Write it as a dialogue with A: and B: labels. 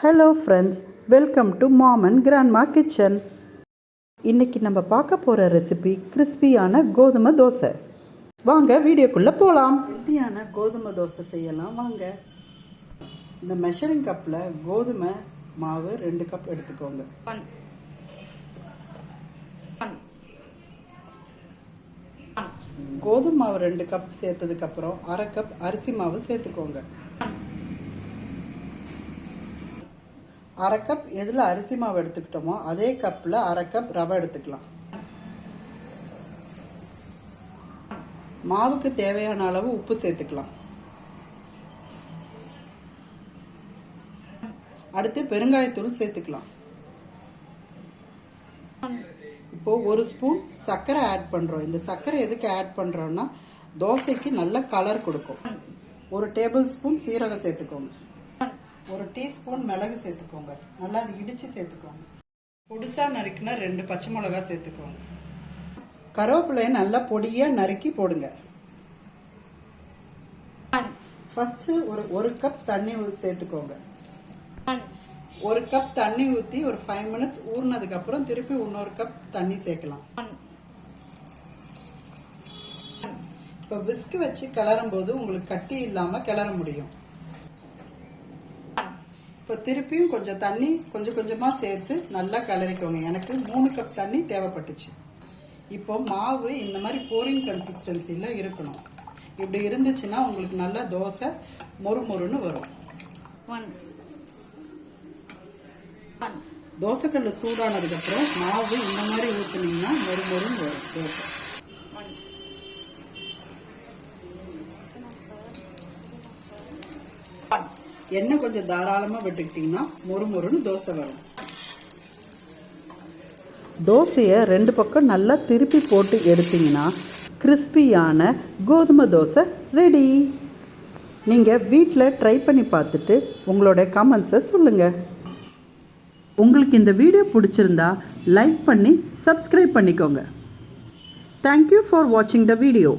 A: Hello friends, welcome to mom and grandma kitchen. இன்றைக்கி நம்ம பார்க்க போகிற ரெசிபி கிறிஸ்பியான கோதுமை தோசை. வாங்க வீடியோக்குள்ளே போகலாம். ஹெல்த்தியான கோதுமை தோசை செய்யலாம் வாங்க. இந்த மெஷரிங் கப்பில் கோதுமை மாவு 2 கப் எடுத்துக்கோங்க. கோதுமை மாவு 2 கப் சேர்த்ததுக்கப்புறம் 1/2 கப் அரிசி மாவு சேர்த்துக்கோங்க. 1/2 கப் எதில் அரிசி மாவு எடுத்துக்கிட்டோமோ அதே கப்பில் 1/2 கப் ரவை எடுத்துக்கலாம். மாவுக்கு தேவையான அளவு உப்பு சேர்த்துக்கலாம். அடுத்து பெருங்காயத்தூள் சேர்த்துக்கலாம். இப்போ 1 ஸ்பூன் சர்க்கரை ஆட் பண்ணுறோம். இந்த சர்க்கரை எதுக்கு ஆட் பண்ணுறோன்னா தோசைக்கு நல்ல கலர் கொடுக்கும். 1 டேபிள் ஸ்பூன் சீரகம் சேர்த்துக்கோங்க. 1 டீஸ்பூன் மிளகு சேர்த்துக்கோங்க. நல்லா அது இடித்து சேர்த்துக்கோங்க. பொடிசாக நறுக்கினா 2 பச்சை மிளகா சேர்த்துக்கோங்க. கருவேப்பிலையை நல்லா பொடியாக நறுக்கி போடுங்க. ஃபஸ்ட்டு ஒரு கப் தண்ணி சேர்த்துக்கோங்க. 1 கப் தண்ணி ஊற்றி ஒரு 5 மினிட்ஸ் ஊறினதுக்கப்புறம் திருப்பி இன்னொரு கப் தண்ணி சேர்க்கலாம். இப்போ விஸ்க் வச்சு கிளறும் போது உங்களுக்கு கட்டி இல்லாமல் கிளற முடியும். இப்போ திருப்பியும் கொஞ்சம் தண்ணி கொஞ்சமாக சேர்த்து நல்லா கிளறிக்கோங்க. எனக்கு 3 கப் தண்ணி தேவைப்பட்டுச்சு. இப்போ மாவு இந்த மாதிரி போரிங் கன்சிஸ்டன்சியில் இருக்கணும். இப்படி இருந்துச்சுன்னா உங்களுக்கு நல்லா தோசை மொறுமொறுன்னு வரும். தோசைக்கல்ல சூடானதுக்கப்புறம் மாவு இந்த மாதிரி ஊற்றுனீங்கன்னா மொறுமொறுன்னு வரும் தோசை. எண்ணெய் கொஞ்சம் தாராளமாக விட்டுக்கிட்டிங்கன்னா மொறுமொறுன்னு தோசை வரும். தோசையை 2 பக்கம் நல்லா திருப்பி போட்டு எடுத்திங்கன்னா கிறிஸ்பியான கோதுமை தோசை ரெடி. நீங்கள் வீட்டில் ட்ரை பண்ணி பார்த்துட்டு உங்களோட கமெண்ட்ஸை சொல்லுங்கள். உங்களுக்கு இந்த வீடியோ பிடிச்சிருந்தா லைக் பண்ணி சப்ஸ்கிரைப் பண்ணிக்கோங்க. தேங்க்யூ ஃபார் வாட்சிங் த வீடியோ.